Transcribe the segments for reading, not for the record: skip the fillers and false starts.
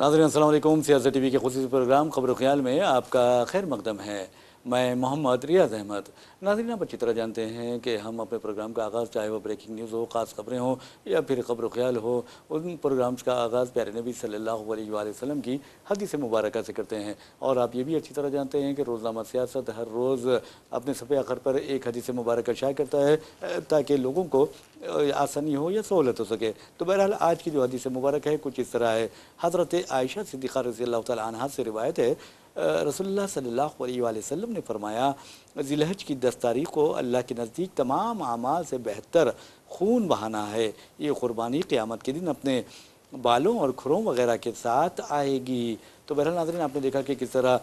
नाज़रीन अस्सलाम वालेकुम। सियासत टीवी के ख़ुसूसी प्रोग्राम ख़बर ख़याल में आपका खैर मक़दम है। मैं मोहम्मद रियाज़ अहमद। नाज़रीन, आप अच्छी तरह जानते हैं कि हम अपने प्रोग्राम का आगाज़, चाहे वो ब्रेकिंग न्यूज़ हो, ख़ास खबरें हों या फिर ख़बर ख़याल हो, उन प्रोग्राम्स का आगाज़ प्यारे नबी सल्लल्लाहु अलैहि वसल्लम की हदीस मुबारक से करते हैं। और आप ये भी अच्छी तरह जानते हैं कि रोज़नामा सियासत हर रोज़ अपने सफ़े आखिर पर एक हदीस मुबारक शाया करता है ताकि लोगों को आसानी हो या सहूलत हो सके। तो बहरहाल आज की जो हदीस मुबारक है कुछ इस तरह है। हज़रत आयशा सिद्दीक़ा रज़ियल्लाहु तआला अन्हा से रिवायत है, रसूलुल्लाह सल्लल्लाहु अलैहि वसल्लम ने फरमाया, ज़िलहज की 10 तारीख़ को अल्लाह के नज़दीक तमाम अमाल से बेहतर खून बहाना है। ये क़ुरबानी क़यामत के दिन अपने बालों और खुरों वग़ैरह के साथ आएगी। तो बहरहाल नाज़रीन, आपने देखा कि किस तरह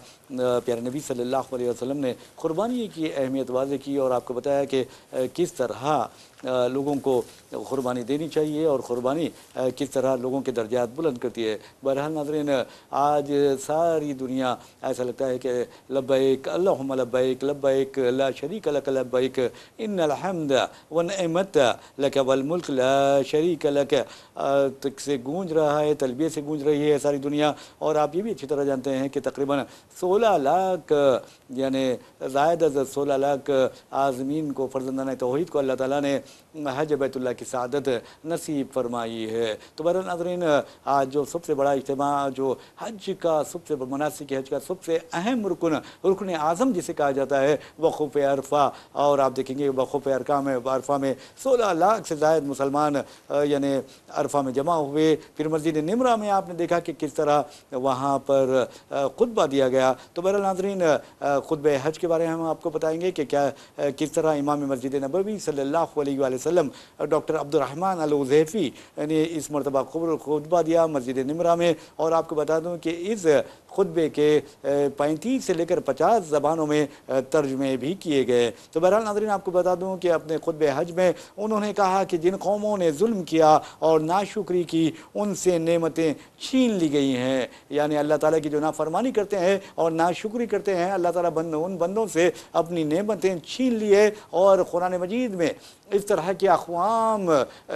प्यारे नबी सल्लल्लाहु अलैहि वसल्लम ने क़ुरबानी की अहमियत वाज़ेह की और आपको बताया कि किस तरह लोगों को क़ुरबानी देनी चाहिए और क़ुरबानी किस तरह लोगों के दर्जात बुलंद करती है। बहरहाल नाज़रीन, आज सारी दुनिया ऐसा लगता है कि लब्बैक अल्लाहुम्मा लब्बैक लब्बैक ला शरीक लक लब्बैक इन्नल हम्द व निअमत लक वल मुल्क ला शरीक लक तक से गूंज रहा है, तलबियत से गूंज रही है सारी दुनिया। और आप ये भी अच्छी तरह जानते हैं कि तकरीबन 16 लाख यानी ज़ायद 16 लाख आज़मीन को, फ़र्ज़ंदान तौहीद को अल्लाह ताला ने हज बैतुल्लाह की सआदत नसीब फरमाई है। तो बहरहाल नाज़रीन, आज जो सबसे बड़ा इज्तिमा, जो हज का सबसे मनासिक हज का सबसे अहम रुकन आज़म जिसे कहा जाता है, वक़ूफ़ अरफ़ा। और आप देखेंगे वक़ूफ़ अरफ़ा में 16 लाख से ज़ायद मुसलमान यानी अरफ़ा में जमा हुए। फिर मस्जिद निमरा में आपने देखा कि किस तरह वहाँ पर खुतबा दिया गया। तो बहरहाल नाज़रीन, खुतबे हज के बारे में हम आपको बताएंगे कि क्या किस तरह इमाम मस्जिद नबवी सल्लल्लाहु अलैहि वसल्लम डॉक्टर अब्दुर्रहमान अल उज़ैफ़ी ने इस मरतबा खुतबा दिया मस्जिद निमरा में। और आपको बता दूँ कि इस खुतबे के 35 से लेकर 50 ज़बानों में तर्जुमे भी किए गए। तो बहरहाल नाज़रीन, आपको बता दूँ कि अपने खुतबे हज में उन्होंने कहा कि जिन कौमों ने जुल्म किया और नाशुक्री की, उनसे नेमतें छीन ली गई हैं। यानी अल्लाह ताला की जो नाफरमानी करते हैं और नाशुक्री करते हैं, अल्लाह ताला उन बंदों से अपनी नेमतें छीन लिए। और कुरान मजीद में इस तरह की अक़वाम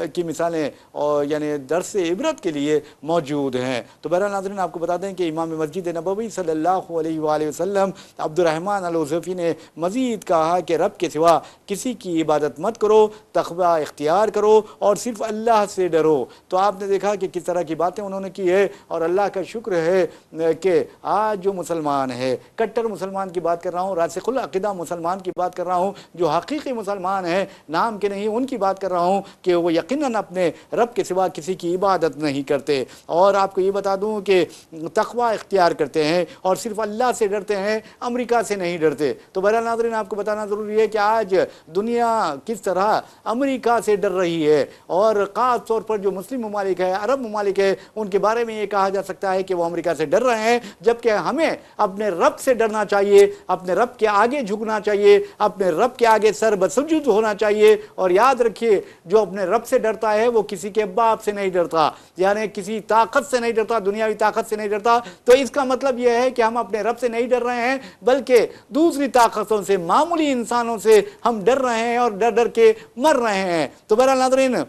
की मिसालें और यानी दर्स इबरत के लिए मौजूद हैं। तो बहरहाल नाज़रीन, आपको बता दें कि इमाम मस्जिद नबवी सल्लल्लाहु अलैहि वसल्लम अब्दुर्रहमान अल उज़ैफ़ी ने मज़ीद कहा कि रब के सिवा किसी की इबादत मत करो, तक़वा इख्तियार करो और सिर्फ़ अल्लाह से डरो। तो आपने देखा कि किस तरह की बातें उन्होंने की है। और अल्लाह का शुक्र है कि आज जो मुसलमान है, कट्टर मुसलमान की बात कर रहा हूँ, रासिख़ुल अक़ीदा मुसलमान की बात कर रहा हूँ, जो हकीकी मुसलमान हैं, नाम के नहीं, उनकी बात कर रहा हूँ कि वो यकीनन अपने रब के सिवा किसी की इबादत नहीं करते। और आपको ये बता दूँ कि तक़वा इख्तियार करते हैं और सिर्फ अल्लाह से डरते हैं, अमेरिका से नहीं डरते। तो बहरहाल नाज़रीन, आपको बताना ज़रूरी है कि आज दुनिया किस तरह अमेरिका से डर रही है। और ख़ास तौर पर जो मुस्लिम ममालिक है, अरब ममालिक है, उनके बारे में ये कहा जा सकता है कि वो अमेरिका से डर रहे हैं, जबकि हमें अपने रब से डरना चाहिए, अपने रब के आगे झुकना चाहिए, अपने रब के आगे सर बसुजूद होना चाहिए। और याद रखिए, जो अपने रब से डरता है वो किसी के बाप से नहीं डरता, यानी किसी ताकत से नहीं डरता, दुनियावी ताकत से नहीं डरता। तो इसका मतलब यह है कि हम अपने रब से नहीं डर रहे हैं, बल्कि दूसरी ताकतों से, मामूली इंसानों से हम डर रहे हैं और डर डर के मर रहे हैं। तो बहरहाल नाज़रीन,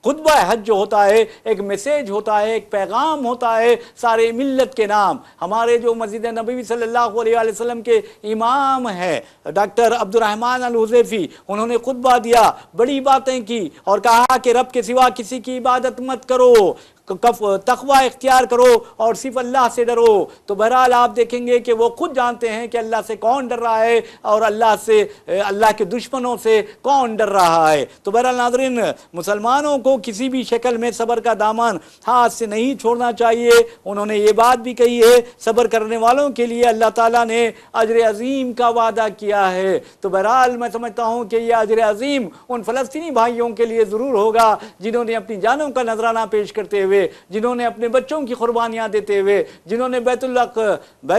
खुतबा हज जो होता है एक मैसेज होता है, एक पैगाम होता है सारे मिल्लत के नाम। हमारे जो मस्जिद नबवी सल्लल्लाहु अलैहि वसल्लम के इमाम है डॉक्टर अब्दुर्रहमान अल उज़ैफ़ी, उन्होंने खुतबा दिया, बड़ी बातें की और कहा कि रब के सिवा किसी की इबादत मत करो, तक़वा इख्तियार करो और सिर्फ अल्लाह से डरो। तो बहरहाल आप देखेंगे कि वो खुद जानते हैं कि अल्लाह से कौन डर रहा है और अल्लाह के दुश्मनों से कौन डर रहा है। तो बहरहाल नाज़रीन, मुसलमानों को किसी भी शक्ल में सब्र का दामन हाथ से नहीं छोड़ना चाहिए। उन्होंने ये बात भी कही है, सब्र करने वालों के लिए अल्लाह ताला ने अजर अज़ीम का वादा किया है। तो बहरहाल मैं समझता हूँ कि यह अजर अज़ीम उन फ़लस्तीनी भाइयों के लिए ज़रूर होगा जिन्होंने अपनी जानों का नजराना पेश करते हुए ہوئے، جنہوں نے اپنے بچوں کی قربانیاں دیتے ہوئے، جنہوں نے بیت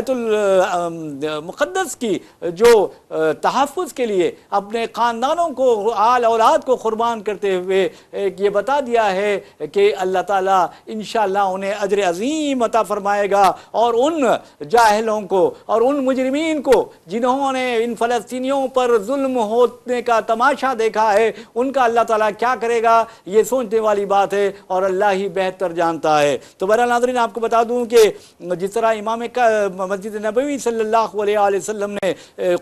المقدس کی جو تحفظ کے لیے اپنے خاندانوں کو، آل اولاد کو قربان کرتے ہوئے یہ بتا دیا ہے کہ اللہ تعالیٰ انشاءاللہ انہیں اجر عظیم عطا فرمائے گا، اور ان جاہلوں کو اور ان مجرمین کو جنہوں نے ان فلسطینیوں پر ظلم ہونے کا تماشا دیکھا ہے، ان کا اللہ تعالیٰ کیا کرے گا، یہ سوچنے والی بات ہے، اور اللہ ہی بہتر جانتا ہے۔ تو بہرحال ناظرین، آپ کو بتا دوں کہ جس طرح امام مسجد نبوی صلی اللہ علیہ وسلم نے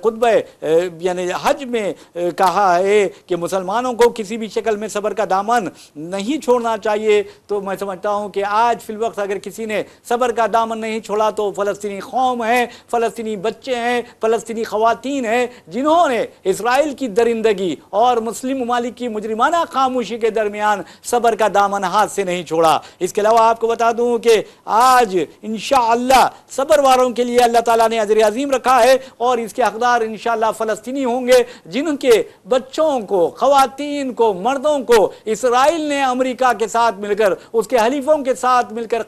خطبہ یعنی حج میں کہا ہے کہ مسلمانوں کو کسی بھی شکل میں صبر کا دامن نہیں چھوڑنا چاہیے، تو میں سمجھتا ہوں کہ آج فی الوقت اگر کسی نے صبر کا دامن نہیں چھوڑا تو فلسطینی قوم ہے، فلسطینی بچے ہیں، فلسطینی خواتین ہیں، جنہوں نے اسرائیل کی درندگی اور مسلم ممالک کی مجرمانہ خاموشی کے درمیان صبر کا دامن ہاتھ سے نہیں چھوڑا۔ اس کے علاوہ آپ کو بتا دوں کہ آج انشاءاللہ صبر والوں کے لیے اللہ تعالیٰ نے اجر عظیم رکھا ہے، اور اس کے حقدار انشاءاللہ فلسطینی ہوں گے، جن کے بچوں کو، خواتین کو، مردوں کو اسرائیل نے امریکہ کے ساتھ مل کر، اس کے حلیفوں کے ساتھ مل کر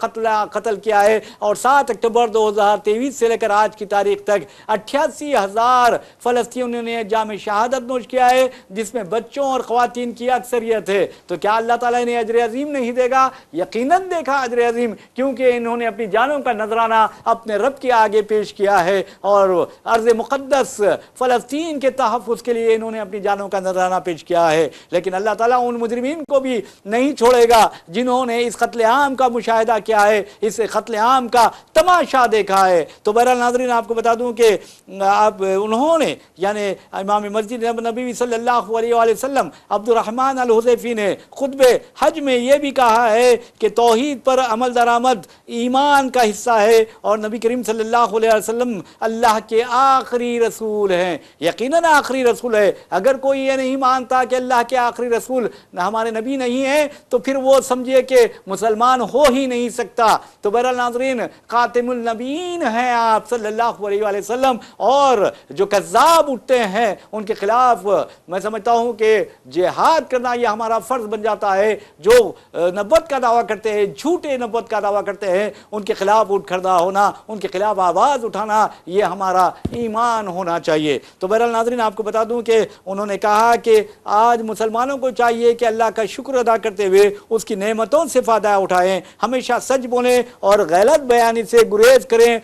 قتل کیا ہے، اور 7 اکتوبر 2023 سے لے کر آج کی تاریخ تک 88,000 فلسطینیوں نے جام شہادت نوش کیا ہے، جس میں بچوں اور خواتین کی اکثریت ہے۔ تو کیا اللہ تعالیٰ نے اجر عظیم نہیں دے گا؟ یقیناً دیکھا اجر عظیم، کیونکہ انہوں نے اپنی جانوں کا نذرانہ اپنے رب کے آگے پیش کیا ہے، اور ارض مقدس فلسطین کے تحفظ کے لیے انہوں نے اپنی جانوں کا نذرانہ پیش کیا ہے۔ لیکن اللہ تعالیٰ ان مجرمین کو بھی نہیں چھوڑے گا جنہوں نے اس قتل عام کا مشاہدہ کیا ہے، اس قتل عام کا تماشا دیکھا ہے۔ تو بہرحال ناظرین، آپ کو بتا دوں کہ انہوں نے یعنی امام مسجد نبوی صلی اللہ علیہ وسلم عبد الرحمن الحذیفی نے خطبہ حج میں یہ بھی کہا ہے کہ توحید پر عمل درآمد ایمان کا حصہ ہے، اور نبی کریم صلی اللہ علیہ وسلم اللہ کے آخری رسول ہیں، یقیناً آخری رسول ہے۔ اگر کوئی یہ نہیں مانتا کہ اللہ کے آخری رسول ہمارے نبی نہیں ہیں تو پھر وہ سمجھے کہ مسلمان ہو ہی نہیں سکتا۔ تو بہرحال ناظرین، خاتم النبیین ہیں آپ صلی اللہ علیہ وسلم، اور جو کذاب اٹھتے ہیں ان کے خلاف میں سمجھتا ہوں کہ جہاد کرنا یہ ہمارا فرض بن جاتا ہے۔ جو نبوت کا دعویٰ کرتے ہیں، جھوٹے نبوت کا دعویٰ کرتے ہیں، ان کے خلاف اٹھ کھڑا ہونا، ان کے خلاف آواز اٹھانا، یہ ہمارا ایمان ہونا چاہیے۔ تو بہرحال ناظرین، آپ کو بتا دوں کہ انہوں نے کہا کہ آج مسلمانوں کو چاہیے کہ اللہ کا شکر ادا کرتے ہوئے اس کی نعمتوں سے فائدہ اٹھائیں، ہمیشہ سچ بولیں اور غلط بیانی سے گریز کریں۔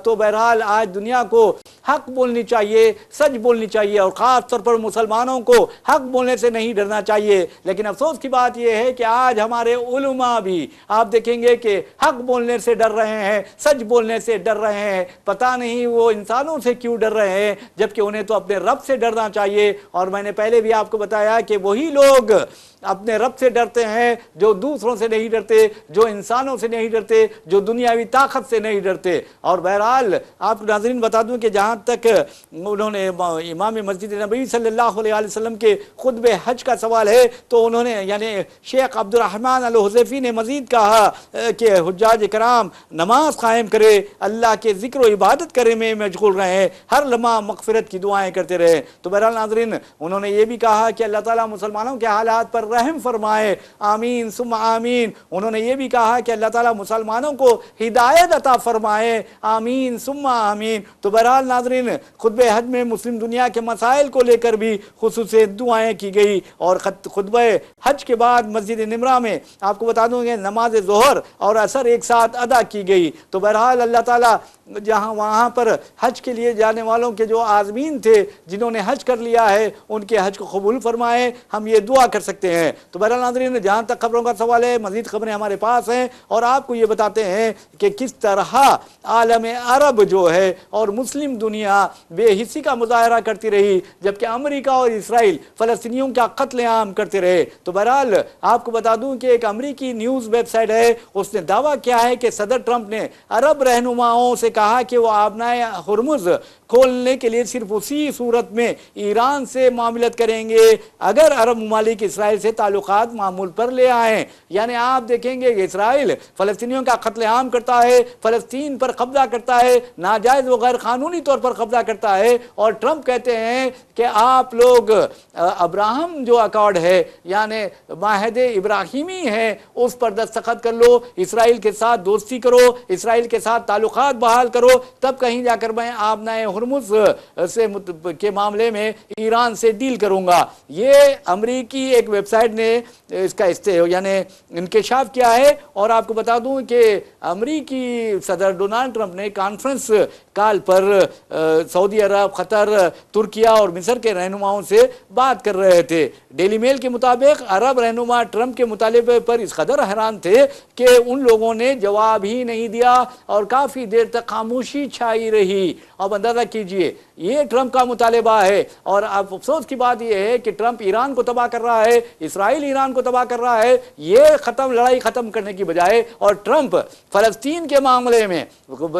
تو بہرحال آج دنیا کو حق بولنی چاہیے، سچ بولنی چاہیے، اور خاص طور پر مسلمانوں کو حق بولنے سے نہیں ڈرنا چاہیے۔ لیکن افسوس کی بات یہ ہے کہ آج ہمارے علماء بھی آپ دیکھیں گے کہ حق بولنے سے ڈر رہے ہیں، سچ بولنے سے ڈر رہے ہیں۔ پتہ نہیں وہ انسانوں سے کیوں ڈر رہے ہیں، جبکہ انہیں تو اپنے رب سے ڈرنا چاہیے۔ اور میں نے پہلے بھی آپ کو بتایا کہ وہی لوگ اپنے رب سے ڈرتے ہیں جو دوسروں سے نہیں ڈرتے، جو انسانوں سے نہیں ڈرتے، جو دنیاوی طاقت سے نہیں ڈرتے۔ اور بہرحال آپ ناظرین بتا دوں کہ جہاں تک انہوں نے امام مسجد نبوی صلی اللہ علیہ وسلم کے خطبہ حج کا سوال ہے، تو انہوں نے یعنی شیخ عبد الرحمن الحذیفی نے مزید کہا کہ حجاج کرام نماز قائم کرے، اللہ کے ذکر و عبادت کرنے میں مشغول رہیں، ہر لمحہ مغفرت کی دعائیں کرتے رہے۔ تو بہرحال ناظرین، انہوں نے یہ بھی کہا کہ اللہ تعالیٰ مسلمانوں کے حالات پر رحم فرمائے، آمین ثم آمین۔ انہوں نے یہ بھی کہا کہ اللہ تعالیٰ مسلمانوں کو ہدایت عطا فرمائے، آمین ثم آمین۔ تو بہرحال ناظرین، خطبہ حج میں مسلم دنیا کے مسائل کو لے کر بھی خصوصی دعائیں کی گئی، اور خطبہ حج کے بعد مسجد نمرہ میں آپ کو بتا دوں کہ نماز ظہر اور عصر ایک ساتھ ادا کی گئی۔ تو بہرحال اللہ تعالیٰ جہاں وہاں پر حج کے لیے جانے والوں کے جو عازمین تھے، جنہوں نے حج کر لیا ہے، ان کے حج کو قبول فرمائے، ہم یہ دعا کر سکتے ہیں۔ تو بہرحال ناظرین، جہاں تک خبروں کا سوال ہے، مزید خبریں ہمارے پاس ہیں، اور آپ کو یہ بتاتے ہیں کہ کس طرح عالم عرب جو ہے اور مسلم دنیا بے حسی کا مظاہرہ کرتی رہی، جبکہ امریکہ اور اسرائیل فلسطینیوں کا قتل عام کرتے رہے۔ تو بہرحال آپ کو بتا دوں کہ ایک امریکی نیوز ویب سائٹ ہے، اس نے دعویٰ کیا ہے کہ صدر ٹرمپ نے عرب رہنماؤں سے کہا کہ وہ آبنائے ہرمز کھولنے کے لیے صرف اسی صورت میں ایران سے معاملت کریں گے اگر عرب ممالک اسرائیل سے से ताल्लुकात मामूल पर ले आएं। यानी आप देखेंगे कि इसराइल फ़लस्तीनियों का कत्लेआम करता है, फ़लस्तीन पर कब्जा करता है, नाजायज़ व गैर कानूनी तौर पर कब्जा करता है, और ट्रंप कहते हैं कि आप लोग अब्राहम जो अकॉर्ड है यानी माहदे इब्राहिमी है उस पर दस्तखत कर लो, इसराइल के साथ दोस्ती करो, इसराइल के साथ ताल्लुकात बहाल करो, तब कहीं जाकर मैं आप नए हुर्मुज़ से के मामले में ईरान से डील करूंगा। ये अमरीकी एक वेबसाइट ने इसका यानी इंकशाफ किया है। और आपको बता दूं कि अमरीकी सदर डोनाल्ड ट्रंप ने कॉन्फ्रेंस कॉल पर सऊदी अरब, कतर, तुर्किया और मिस्र के रहनुमाओं से बात कर रहे थे। डेली मेल के मुताबिक अरब रहनुमा ट्रंप के मुतालिबे पर इस कदर हैरान थे कि उन लोगों ने जवाब ही नहीं दिया और काफ़ी देर तक खामोशी छाई रही। अब अंदाज़ा कीजिए ये ट्रंप का मुतालिबा है। और अब अफसोस की बात यह है कि ट्रंप ईरान को तबाह कर रहा है, इसराइल ईरान को तबाह कर रहा है। ये लड़ाई ख़त्म करने की बजाय और ट्रंप फ़लस्तीन के मामले में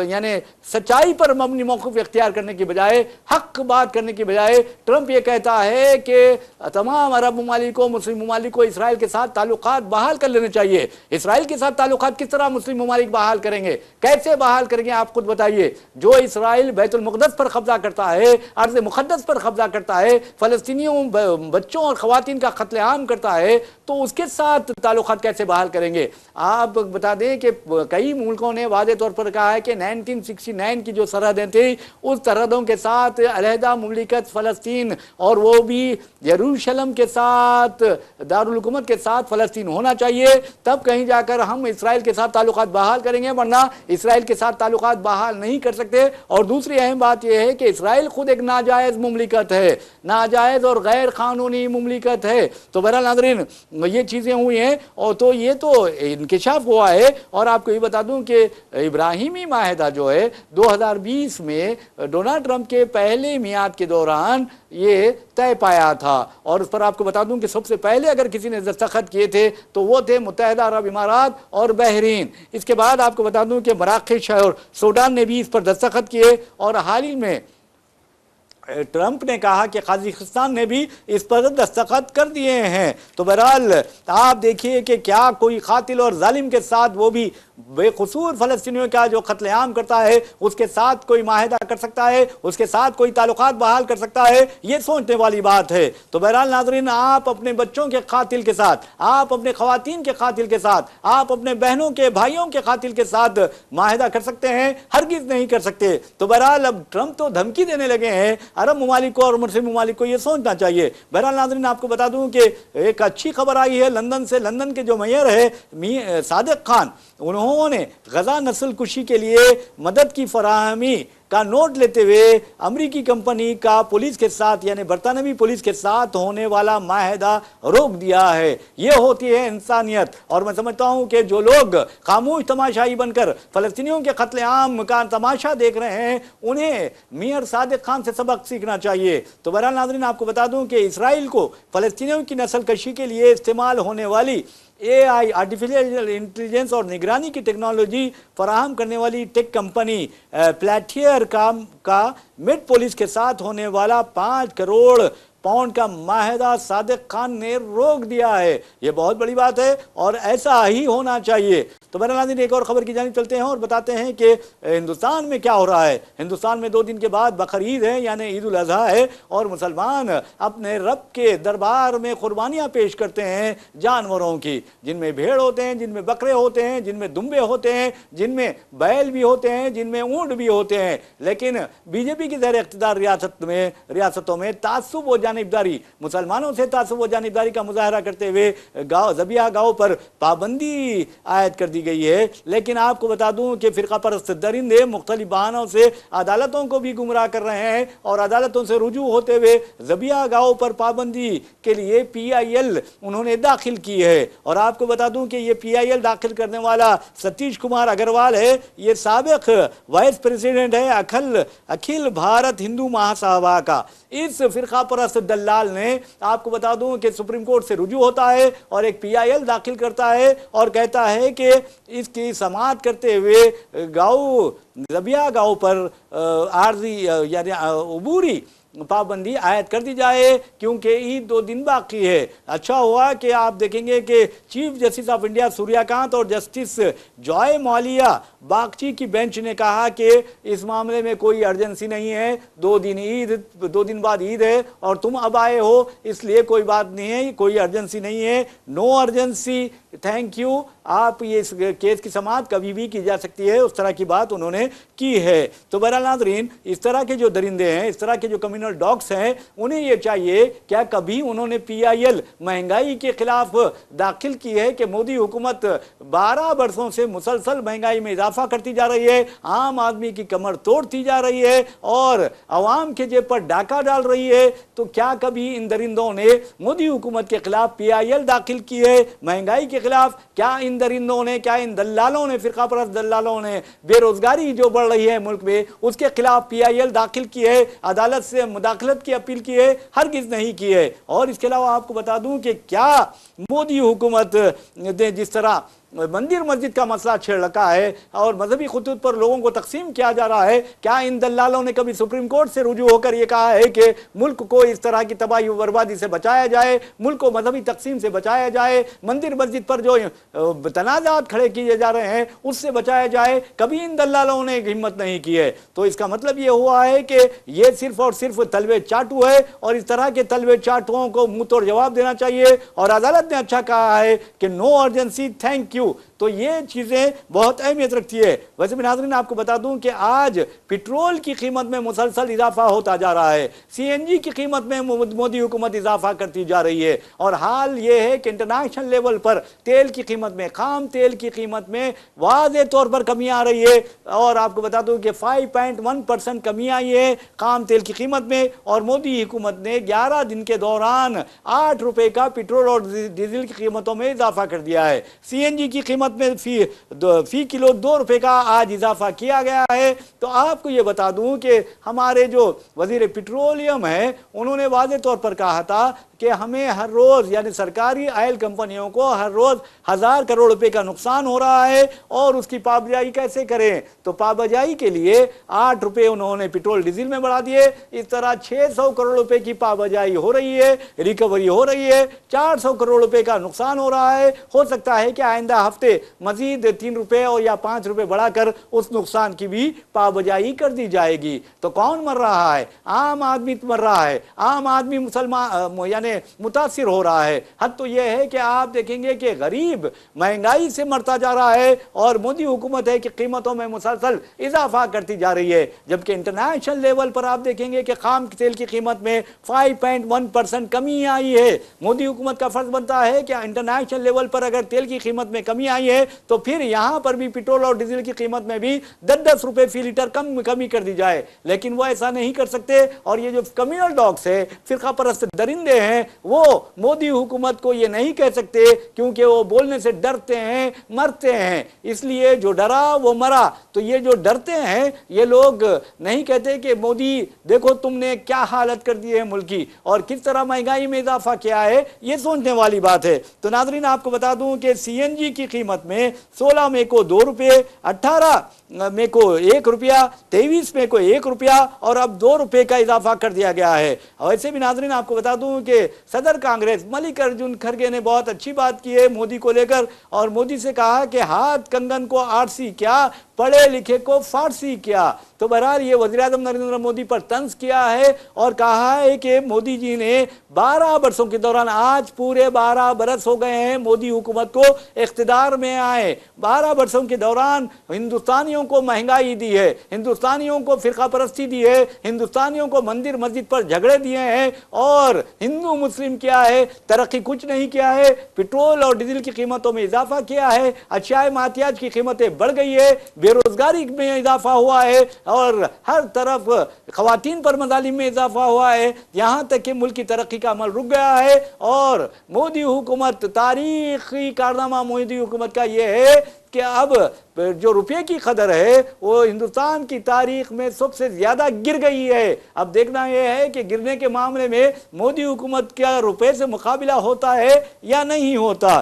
यानी सच्चाई पर मबनी मौक़िफ़ इख्तियार करने की बजाय, हक बात करने की बजाय, ट्रंप ये कहता है कि तमाम अरब ममालिकों, मुस्लिम ममालिकों इसराइल के साथ ताल्लुकात बहाल कर लेने चाहिए। इसराइल के साथ ताल्लुकात किस तरह मुस्लिम ममालिक बहाल करेंगे, कैसे बहाल करेंगे, आप खुद बताइए। जो इसराइल बैतुल मुक़द्दस पर कब्जा करता है, अर्ज़ मुक़द्दस पर कब्जा करता है, फ़लस्तीनियों बच्चों और ख़वातीन का कत्लेआम करता है, तो उसके साथ ताल्लुकात कैसे बहाल करेंगे। आप बता दें कि कई मुल्कों ने वादे तौर पर कहा है कि 1969 की जो सरहदें थी उस सरहदों के साथ अलहदा मुमलिकत फ़लस्तीन, और वो भी यरूशलेम के साथ, दारुल हुकूमत के साथ फ़लस्तीन होना चाहिए, तब कहीं जाकर हम इसराइल के साथ ताल्लुकात बहाल करेंगे, वरना इसराइल के साथ ताल्लुकात बहाल नहीं कर सकते। और दूसरी अहम बात यह है कि इसराइल खुद एक नाजायज़ मुमलिकत है, नाजायज़ और गैर कानूनी मुमलिकत है। तो बहरहाल नाज़रीन ये चीज़ें हुई हैं, और तो ये तो इंकशाफ हुआ है। और आपको ये बता दूं कि इब्राहिमी माहिदा जो है 2020 में डोनाल्ड ट्रंप के पहले मियाद के दौरान ये तय पाया था। और उस पर आपको बता दूं कि सबसे पहले अगर किसी ने दस्तखत किए थे तो वो थे मुत्तहिदा अरब इमारात और बहरीन। इसके बाद आपको बता दूं कि मराकश और सूडान ने भी इस पर दस्तखत किए, और हाल ही में ट्रंप ने कहा कि कजाकिस्तान ने भी इस पर दस्तखत कर दिए हैं। तो बहरहाल आप देखिए कि क्या कोई कातिल और जालिम के साथ, वो भी बेकसूर फ़लस्तीनियों का जो कत्लेआम करता है, उसके साथ कोई माहिदा कर सकता है, उसके साथ कोई ताल्लुकात बहाल कर सकता है, ये सोचने वाली बात है। तो बहरहाल नाज़रीन, आप अपने बच्चों के कातिल के साथ, आप अपने ख़वातीन के कातिल के साथ, आप अपने बहनों के भाइयों के कातिल के साथ माहिदा कर सकते हैं, हरगिज़ नहीं कर सकते। तो बहरहाल अब ट्रंप तो धमकी देने लगे हैं अरब ममालिक को और मुस्लिम ममालिक को, ये सोचना चाहिए। बहरहाल नाज़रीन, आपको बता दूं कि एक अच्छी खबर आई है लंदन से। लंदन के जो मेयर है सादिक खान, उन्होंने गजा नस्ल कुशी के लिए मदद की फराहमी का नोट लेते हुए अमरीकी कंपनी का पुलिस के साथ यानी बरतानवी पुलिस के साथ होने वाला माहिदा रोक दिया है। ये होती है इंसानियत। और मैं समझता हूँ कि जो लोग खामोश तमाशाई बनकर फ़लस्तीनियों के कत्लेआम का तमाशा देख रहे हैं, उन्हें मेयर सादिक खान से सबक सीखना चाहिए। तो बहरहाल नाज़रीन, आपको बता दूं कि इसराइल को फ़लस्तीनियों की नस्ल कशी के लिए इस्तेमाल होने वाली AI आर्टिफिशियल इंटेलिजेंस और निगरानी की टेक्नोलॉजी फराहम करने वाली टेक कंपनी प्लेटियर का मिड पुलिस के साथ होने वाला 5 करोड़ पाउंड का माहिदा सादिक खान ने रोक दिया है। ये बहुत बड़ी बात है और ऐसा ही होना चाहिए। तो बहरहाल एक और खबर की जानिब चलते हैं और बताते हैं कि हिंदुस्तान में क्या हो रहा है। हिंदुस्तान में 2 दिन के बाद बकरीद है यानी ईद उल अज़हा है, और मुसलमान अपने रब के दरबार में कुर्बानियाँ पेश करते हैं जानवरों की, जिनमें भेड़ होते हैं, जिनमें बकरे होते हैं, जिनमें दुम्बे होते हैं, जिनमें बैल भी होते हैं, जिनमें ऊँट भी होते हैं। लेकिन बीजेपी की ज़ेर इक़्तिदार रियासतों में तासुब व जानिबदारी, मुसलमानों से तासुब व जानिबदारी का मुजाहरा करते हुए ज़बिया गाँव पर पाबंदी आयद कर दी गई है। लेकिन आपको बता दूं कि फिरका परस्त दरिंदे मुख्तलिफ बहानों से अदालतों को भी गुमराह कर रहे हैं, और अदालतों से रुजू होते हुए ज़बिया गाँव पर पाबंदी के लिए PIL उन्होंने दाखिल की है। और आपको बता दूं कि ये PIL दाखिल करने वाला सतीश कुमार अग्रवाल है। ये साबिक वाइस प्रेसिडेंट है अखिल भारत हिंदू महासभा का। इस फिरका परस्त दलाल ने, आपको बता दूं कि सुप्रीम कोर्ट से रुजू होता है और एक PIL दाखिल करता है और कहता है कि इसकी समाअत करते हुए ज़बिया गाँव पर आर्जी यानी अबूरी पाबंदी आयद कर दी जाए, क्योंकि ईद 2 दिन बाकी है। अच्छा हुआ कि आप देखेंगे कि chief justice of India Suryakant और जस्टिस जॉय मौलिया बागची की बेंच ने कहा कि इस मामले में कोई अर्जेंसी नहीं है, 2 दिन बाद ईद है और तुम अब आए हो, इसलिए कोई बात नहीं है, कोई अर्जेंसी नहीं है, नो अर्जेंसी, थैंक यू, आप ये इस केस की समाअत कभी भी की जा सकती है, उस तरह की बात उन्होंने की है। तो बहरहाल नाज़रीन, इस तरह के जो दरिंदे हैं, इस तरह के जो कम्युनल डॉग्स हैं, उन्हें ये चाहिए, क्या कभी उन्होंने PIL महंगाई के खिलाफ दाखिल की है कि मोदी हुकूमत 12 वर्षों से मुसलसल महंगाई में इजाफा करती जा रही है, आम आदमी की कमर तोड़ती जा रही है और अवाम के जेब पर डाका डाल रही है? तो क्या कभी इन दरिंदों ने मोदी हुकूमत के खिलाफ PIL दाखिल की है महंगाई के खिलाफ? क्या इन दरिंदों ने, क्या इन दल्लालों ने, फिरका परस्त दल्लालों ने बेरोजगारी जो बढ़ रही है मुल्क में, उसके खिलाफ PIL दाखिल की है, अदालत से मुदाखलत की अपील की है? हरगिज नहीं की है। और इसके अलावा आपको बता दूं कि क्या मोदी हुकूमत ने जिस तरह मंदिर मस्जिद का मसला छेड़ रखा है और मजहबी खुतूत पर लोगों को तकसीम किया जा रहा है, क्या इन दल्लालों ने कभी सुप्रीम कोर्ट से रुजू होकर ये कहा है कि मुल्क को इस तरह की तबाही बर्बादी से बचाया जाए, मुल्क को मजहबी तकसीम से बचाया जाए, मंदिर मस्जिद पर जो तनाज़ात खड़े किए जा रहे हैं उससे बचाया जाए? कभी इन दल्लालों ने हिम्मत नहीं की है। तो इसका मतलब ये हुआ है कि ये सिर्फ और सिर्फ तलवे चाटू है और इस तरह के तलवे चाटुओं को मुंह तोड़ जवाब देना चाहिए। और अदालत ने अच्छा कहा है कि नो अर्जेंसी, थैंक यू। तो ये चीजें बहुत अहमियत रखती है। वैसे भी नाज़रीन, आपको बता दूं कि आज पेट्रोल की कीमत में मुसलसल इजाफा होता जा रहा है, CNG की कीमत में मोदी हुकूमत इजाफा करती जा रही है और हाल ये है कि इंटरनेशनल लेवल पर तेल की कीमत में, खाम तेल की कीमत में वाज़े तौर पर कमी आ रही है। और आपको बता दूं कि 5.1% कमी आई है खाम तेल की कीमत में और मोदी हुकूमत ने 11 दिन के दौरान 8 रुपए का पेट्रोल और डीजल की कीमतों में इजाफा कर दिया है। CNG की कीमत में फी किलो 2 रुपए का आज इजाफा किया गया है। तो आपको ये बता दूं कि हमारे जो वजीर पेट्रोलियम है, उन्होंने वाज़े तौर पर कहा था कि हमें हर रोज, यानी सरकारी ऑयल कंपनियों को हर रोज 1000 करोड़ रुपए का नुकसान हो रहा है और उसकी पाबजाई कैसे करें? तो पाबजाई के लिए 8 रुपए उन्होंने पेट्रोल डीजल में बढ़ा दिए। इस तरह 600 करोड़ रुपए की पाबजाई हो रही है, रिकवरी हो रही है, 400 करोड़ रुपए का नुकसान हो रहा है। हो सकता है कि आइंदा हफ्ते मजीद 3 रुपए और या 5 रुपए बढ़ाकर उस नुकसान की भी पाबजाई कर दी जाएगी। तो कौन मर रहा है? आम आदमी मर रहा है, आम आदमी मुसलमान यानी मुतासिर हो रहा है। हद तो यह है कि आप देखेंगे कि गरीब महंगाई से मरता जा रहा है और मोदी हुकूमत है कि कीमतों में मुसलसल इजाफा करती जा रही है। जबकि इंटरनेशनल लेवल पर आप देखेंगे कि खाम तेल की कीमत में 5.1% कमी आई है। मोदी हुकूमत का फर्ज बनता है कि इंटरनेशनल लेवल पर अगर तेल की कीमत में कमी आई है तो फिर यहां पर भी पेट्रोल और डीजल की कीमत में भी 10-10 रुपए फी लीटर कमी कर दी जाए, लेकिन वो ऐसा नहीं कर सकते। और ये जो कम्युनल डॉग्स है, फिरका परस्त दरिंदे हैं, वो मोदी हुकूमत को ये नहीं कह सकते क्योंकि वो बोलने से डरते हैं, मरते हैं। इसलिए जो डरा वो मरा। तो ये जो डरते हैं ये लोग नहीं कहते कि मोदी देखो तुमने क्या हालत कर दी है मुल्क की और किस तरह महंगाई में इजाफा किया है, ये सोचने वाली बात है। तो नाज़रीन, आपको बता दूं कि CNG की कीमत में 16 मई को 2 रुपये, 18 मई को 1 रुपया, 23 मई को 1 रुपया और अब 2 रुपये का इजाफा कर दिया गया है। वैसे भी नाज़रीन, आपको बता दूं कि सदर कांग्रेस मल्लिकार्जुन खड़गे ने बहुत अच्छी बात की है मोदी को लेकर और मोदी से कहा कि हाथ कंगन को आरसी क्या, पढ़े लिखे को फारसी क्या। तो बहरहाल ये वज़ीर-ए-आज़म नरेंद्र मोदी पर तंज किया है और कहा है कि मोदी जी ने 12 वर्षों के दौरान, आज पूरे 12 बरस हो गए हैं मोदी हुकूमत को इख्तिदार में आए, 12 वर्षों के दौरान हिंदुस्तानियों को महंगाई दी है, हिंदुस्तानियों को फिरका परस्ती दी है, हिंदुस्तानियों को मंदिर मस्जिद पर झगड़े दिए हैं और हिंदू मुस्लिम क्या है, तरक्की कुछ नहीं किया है। पेट्रोल और डीजल की कीमतों में इजाफा किया है, अशियाए मातियात की कीमतें बढ़ गई है, बेरोजगारी में इजाफा हुआ है और हर तरफ खवातीन पर मजालिम में इजाफा हुआ है। यहां तक कि मुल्क की तरक्की का अमल रुक गया है और मोदी हुकूमत, तारीखी कारनामा मोदी हुकूमत का यह है कि अब जो रुपये की कदर है वो हिंदुस्तान की तारीख में सबसे ज्यादा गिर गई है। अब देखना यह है कि गिरने के मामले में मोदी हुकूमत क्या रुपये से मुकाबला होता है या नहीं होता।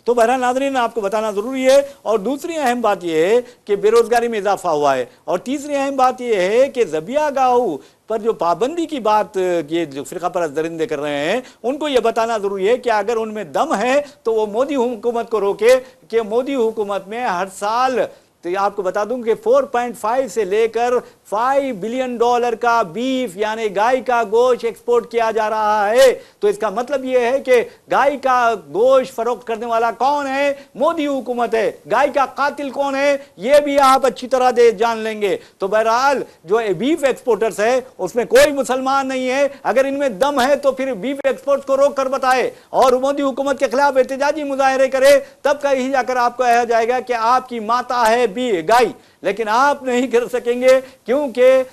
तो बहरहाल नाज़रीन आपको बताना ज़रूरी है। और दूसरी अहम बात यह है कि बेरोज़गारी में इजाफा हुआ है। और तीसरी अहम बात यह है कि ज़बिया गाहू पर जो पाबंदी की बात ये जो फ़िरका परस्त दरिंदे कर रहे हैं, उनको ये बताना ज़रूरी है कि अगर उनमें दम है तो वो मोदी हुकूमत को रोके कि मोदी हुकूमत में हर साल, तो आपको बता दूं कि 4.5 से लेकर $5 बिलियन का बीफ यानी गाय का गोश्त एक्सपोर्ट किया जा रहा है। तो इसका मतलब यह है कि गाय का गोश्त फरोख्त करने वाला कौन है? मोदी हुकूमत है। गाय का कातिल कौन है? यह भी आप अच्छी तरह जान लेंगे। तो बहरहाल जो बीफ एक्सपोर्टर्स है उसमें कोई मुसलमान नहीं है। अगर इनमें दम है तो फिर बीफ एक्सपोर्ट को रोक कर बताए और मोदी हुकूमत के खिलाफ एहतजाजी मुजाहरे करे, तब कहीं जाकर आपको कहा जाएगा कि आपकी माता है भी गाय। लेकिन आप नहीं कर सकेंगे, क्योंकि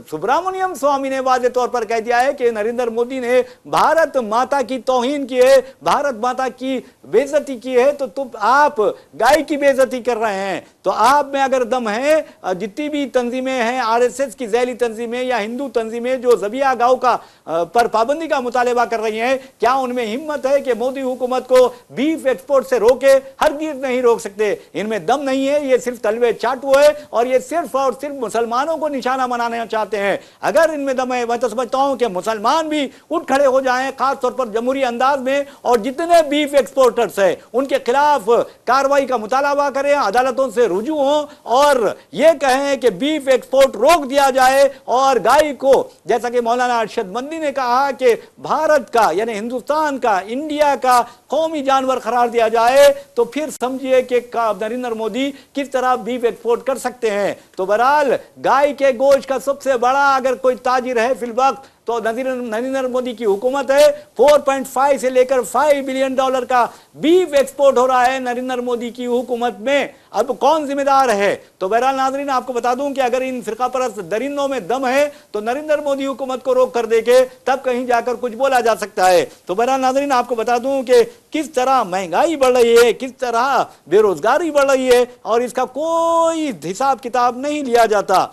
सुब्रमण्यम स्वामी ने वाज़े तौर पर कह दिया है कि नरेंद्र मोदी ने भारत माता की तौहीन की है, भारत माता की बेइज्जती की है, तो तुम आप गाय की बेइज्जती कर रहे हैं। तो आप में अगर दम है, जितनी भी तंजीमें हैं, आरएसएस की ज़ैली तंजीमें या हिंदू तंजीमें जो ज़बिया गाँव का पर पाबंदी का मुतालबा कर रही हैं, क्या उनमें हिम्मत है कि मोदी हुकूमत को बीफ एक्सपोर्ट से रोके? हरगिज़ नहीं रोक सकते। इनमें दम नहीं है, ये सिर्फ तलवे चाटू है और ये सिर्फ और सिर्फ मुसलमानों को निशाना बनाना चाहते हैं। अगर इनमें दम है, मैं तो समझता हूं कि मुसलमान भी उठ खड़े हो जाएं, खास तौर पर जमहूरी अंदाज में, और जितने बीफ एक्सपोर्टर्स हैं उनके खिलाफ कार्रवाई का मुतालबा करें, अदालतों से रुजू हों और ये कहें कि बीफ एक्सपोर्ट रोक दिया जाए। और गाय को, जैसा कि मौलाना अरशद मंदी ने कहा, कि भारत का यानी हिंदुस्तान का, इंडिया का कौमी जानवर करार दिया जाए, तो फिर समझिए कि नरेंद्र मोदी किस तरह बीफ एक्सपोर्ट कर सकते हैं। तो बहरहाल गाय के गोश्त का सबसे बड़ा अगर कोई ताजिर है फिलवक्त तो नरेंद्र मोदी की हुकूमत है। 4.5 से लेकर $5 बिलियन का बीफ एक्सपोर्ट हो रहा है नरेंद्र मोदी की हुकूमत में। अब कौन जिम्मेदार है? तो बहरहाल नाज़रीन आपको बता दूं कि अगर इन फिरका परस्त दरिंदों में दम है तो नरेंद्र मोदी हुकूमत को रोक कर देके तब कहीं जाकर कुछ बोला जा सकता है। तो बहरहाल नाज़रीन आपको बता दूं कि किस तरह महंगाई बढ़ रही है, किस तरह बेरोजगारी बढ़ रही है और इसका कोई हिसाब किताब नहीं लिया जाता।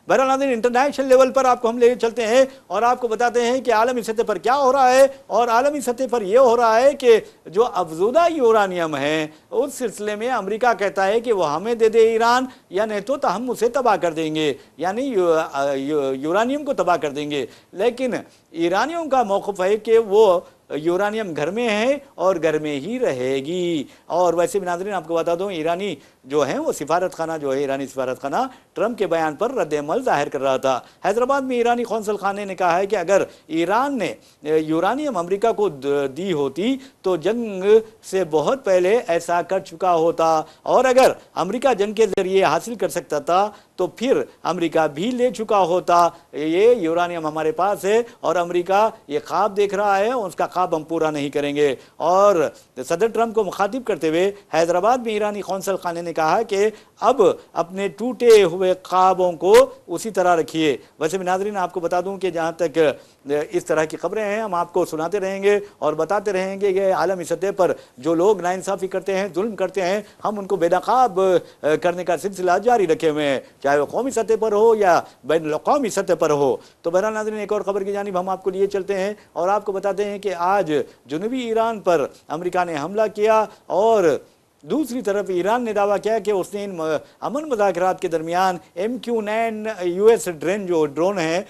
बहरहाल नाज़रीन इंटरनेशनल लेवल पर आपको हम ले चलते हैं और आपको बताते हैं कि आलमी सतह पर क्या हो रहा है। और आलमी सतह पर यह हो रहा है कि जो अफजूदा यूरानियम है उस सिलसिले में अमेरिका कहता है कि वो हमें दे दे ईरान, या नहीं तो हम उसे तबाह कर देंगे, यानी यूरानियम को तबाह कर देंगे। लेकिन ईरानियों का मौक़िफ़ है कि वो यूरानियम घर में है और घर में ही रहेगी। और वैसे भी नाज़रीन आपको बता दूं, ईरानी जो है वो सिफारत खाना जो है, ईरानी सिफारत खाना ट्रंप के बयान पर रद्द-ए-अमल जाहिर कर रहा था। हैदराबाद में ईरानी कौंसल खाने ने कहा है कि अगर ईरान ने यूरानियम अमेरिका को दी होती तो जंग से बहुत पहले ऐसा कर चुका होता, और अगर अमेरिका जंग के जरिए हासिल कर सकता था तो फिर अमेरिका भी ले चुका होता। ये यूरानियम हमारे पास है और अमेरिका ये ख्वाब देख रहा है, उसका ख्वाब हम पूरा नहीं करेंगे। और सदर ट्रंप को मुखातिब करते हुए हैदराबाद में ईरानी कौंसल खाने ने कहा कि अब अपने टूटे हुए ख्वाबों को उसी तरह रखिए। वैसे भी नाज़रीन आपको बता दूं कि जहाँ तक इस तरह की खबरें हैं हम आपको सुनाते रहेंगे और बताते रहेंगे कि आलमी सतह पर जो लोग नाइंसाफ़ी करते हैं, जुल्म करते हैं, हम उनको बेनकाब करने का सिलसिला जारी रखे हुए हैं, चाहे वो कौमी सतह पर हो या बैन अक़वामी सतह पर हो। तो बहरहाल नाज़रीन एक और खबर की जानिब हम आपको लिए चलते हैं और आपको बताते हैं कि आज जनूबी ईरान पर अमेरिका ने हमला किया और दूसरी तरफ ईरान ने दावा किया कि उसने इन अमन मुज़ाकरात के दरमियान MQ-9 US ड्रोन है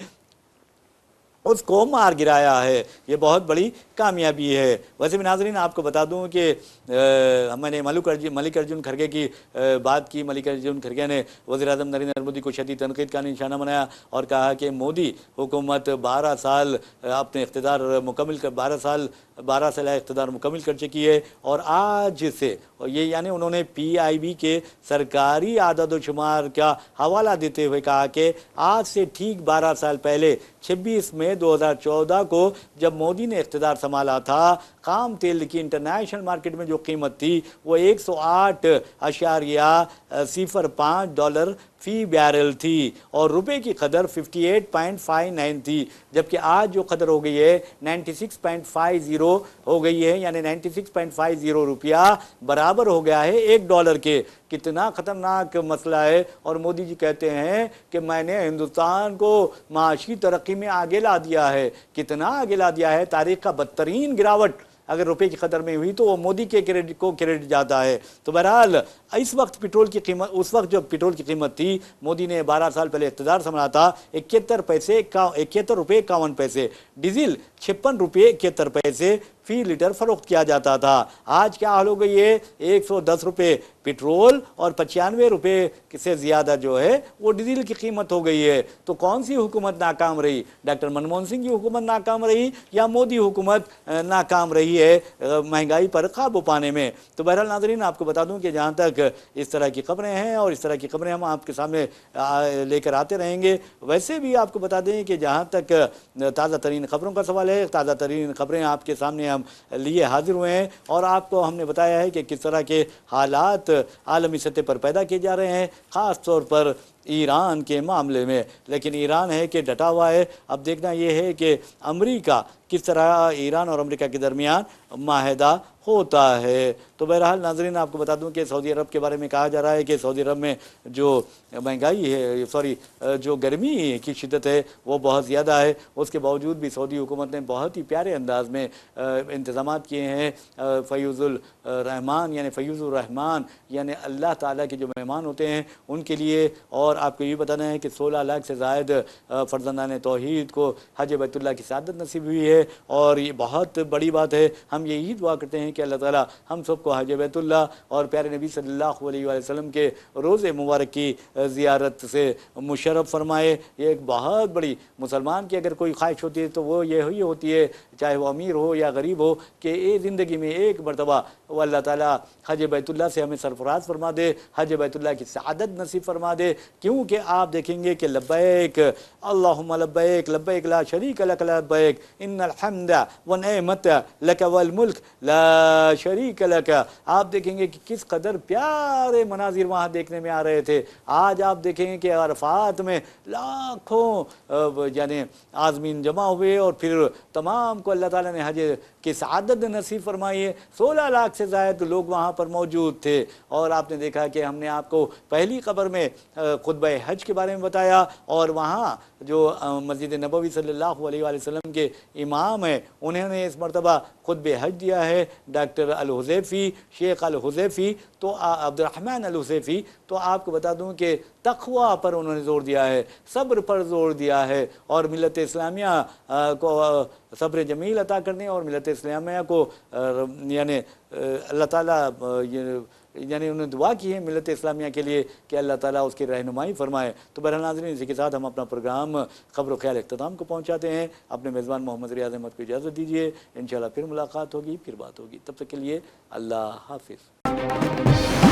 उसको मार गिराया है। ये बहुत बड़ी कामयाबी है। वैसे भी नाज़रीन आपको बता दूं कि मैंने मल्लिकार्जुन खड़गे की बात की। मल्लिकार्जुन खड़गे ने वज़ीर-ए-आज़म नरेंद्र मोदी को शदीद तनक़ीद का निशाना बनाया और कहा कि मोदी हुकूमत 12 साल अपने इक़्तिदार मुकम्मिल कर 12 साल इक़्तिदार मुकम्मिल कर चुकी है और आज से, और ये यानी उन्होंने PIB के सरकारी आदद व शुमार का हवाला देते हुए कहा कि आज से ठीक 12 साल पहले 26 मई 2014 को जब मोदी ने इक़्तिदार संभाला था, खाम तेल की इंटरनेशनल मार्केट में जो कीमत थी वो $108.05 फ़ी बैरल थी और रुपए की कदर 58.59 थी, जबकि आज जो कदर हो गई है 96.50 हो गई है, यानी 96.50 रुपया बराबर हो गया है $1 के। कितना ख़तरनाक मसला है। और मोदी जी कहते हैं कि मैंने हिंदुस्तान को माशी तरक्की में आगे ला दिया है। कितना आगे ला दिया है? तारीख़ का बदतरीन गिरावट अगर रुपए की कदर में हुई तो वो मोदी के क्रेडिट को क्रेडिट जाता है। तो बहरहाल इस वक्त पेट्रोल की कीमत, उस वक्त जो पेट्रोल की कीमत थी, मोदी ने 12 साल पहले इक़्तिदार संभाला था, 71 रुपये 51 पैसे, डीजल 56 रुपये 71 पैसे फी लीटर फरोख्त किया जाता था। आज क्या हाल हो गई है, 110 रुपये पेट्रोल और 95 रुपये से ज़्यादा जो है वो डीजल की कीमत हो गई है। तो कौन सी हुकूमत नाकाम रही? डॉक्टर मनमोहन सिंह की हुकूमत नाकाम रही या मोदी हुकूमत नाकाम रही है महंगाई पर काबू पाने में? तो बहरहाल नाज़रीन, आपको बता दूं कि जहां तक इस तरह की खबरें हैं और इस तरह की खबरें हम आपके सामने लेकर आते रहेंगे, वैसे भी आपको बता दें कि जहां तक ताज़ा तरीन खबरों का सवाल है, ताज़ा तरीन खबरें आपके सामने हम लिए हाजिर हुए हैं और आपको हमने बताया है कि किस तरह के हालात आलमी सतह पर पैदा किए जा रहे हैं, ख़ास तौर पर ईरान के मामले में। लेकिन ईरान है कि डटा हुआ है। अब देखना यह है कि अमेरिका किस तरह ईरान और अमेरिका के दरमियान माहिदा होता है। तो बहरहाल नाज़रीन, आपको बता दूं कि सऊदी अरब के बारे में कहा जा रहा है कि सऊदी अरब में जो महंगाई है, जो गर्मी की शिद्दत है वो बहुत ज़्यादा है। उसके बावजूद भी सऊदी हुकूमत ने बहुत ही प्यारे अंदाज में इंतज़ाम किए हैं। फ़यूज़ुल रहमान यानी अल्लाह ताला के जो मेहमान होते हैं उनके लिए। और आपको ये बताना है कि 16 लाख से ज़ायद फ़र्ज़ंदान तौहीद को हज बैतुल्लाह की सआदत नसीब हुई है और ये बहुत बड़ी बात है। हम यही दुआ करते हैं कि अल्लाह ताला हम सबको हज बैतुल्लाह और प्यारे नबी सल्लल्लाहु अलैहि वसल्लम के रोज़े मुबारक की ज़ियारत से मुशर्रफ फरमाए। ये एक बहुत बड़ी मुसलमान की अगर कोई ख्वाहिश होती है तो वो यही होती है, चाहे वो अमीर हो या गरीब हो, कि ये ज़िंदगी में एक मरतबा वो अल्लाह ताला हज बैतुल्लाह से हमें सरफराज फरमा दे, हज बैतुल्लाह की सआदत नसीब फरमा दे। क्योंकि आप देखेंगे कि लब्बैक अल्लाहुम्मा लब्बैक लब्बैक ला शरीक लक लब्बैक इन्नल हम्दा व निअमत लक वल मुल्क ला शरीक लक। आप देखेंगे कि किस कदर प्यारे मनाजिर वहाँ देखने में आ रहे थे। आज आप देखेंगे कि अरफात में लाखों यानी आज़मीन जमा हुए और फिर तमाम को अल्लाह ताला ने हज की सआदत नसीब फरमाई है। 16 लाख से ज़ायद लोग वहाँ पर मौजूद थे। और आपने देखा कि हमने आपको पहली खबर में खुतबा हज के बारे में बताया और वहाँ जो मस्जिद नबवी सल्लल्लाहु अलैहि वसल्लम के इमाम हैं उन्होंने इस मरतबा खुतबे हज दिया है, डॉक्टर अल हुज़ैफ़ी, शेख अल हुज़ैफ़ी, तो अब्दुर्रहमान अल हुज़ैफ़ी। तो आपको बता दूं कि तक़वा पर उन्होंने ज़ोर दिया है, सब्र पर ज़ोर दिया है और मिलत इस्लामिया को सब्र जमील अता करने और मिलत इस्लामिया को यानी अल्लाह ताला यानी उन्होंने दुआ की है मिलत इस्लामिया के लिए कि अल्लाह ताला उसकी रहनुमाई फरमाए। तो बहरहाल नाज़रीन, इसी के साथ हम अपना प्रोग्राम ख़बर व ख़याल इख्तिताम को पहुँचाते हैं। अपने मेज़बान मोहम्मद रियाज़ अहमद को इजाज़त दीजिए। इंशाअल्लाह फिर मुलाकात होगी, फिर बात होगी। तब तक के लिए अल्लाह हाफ़िज़।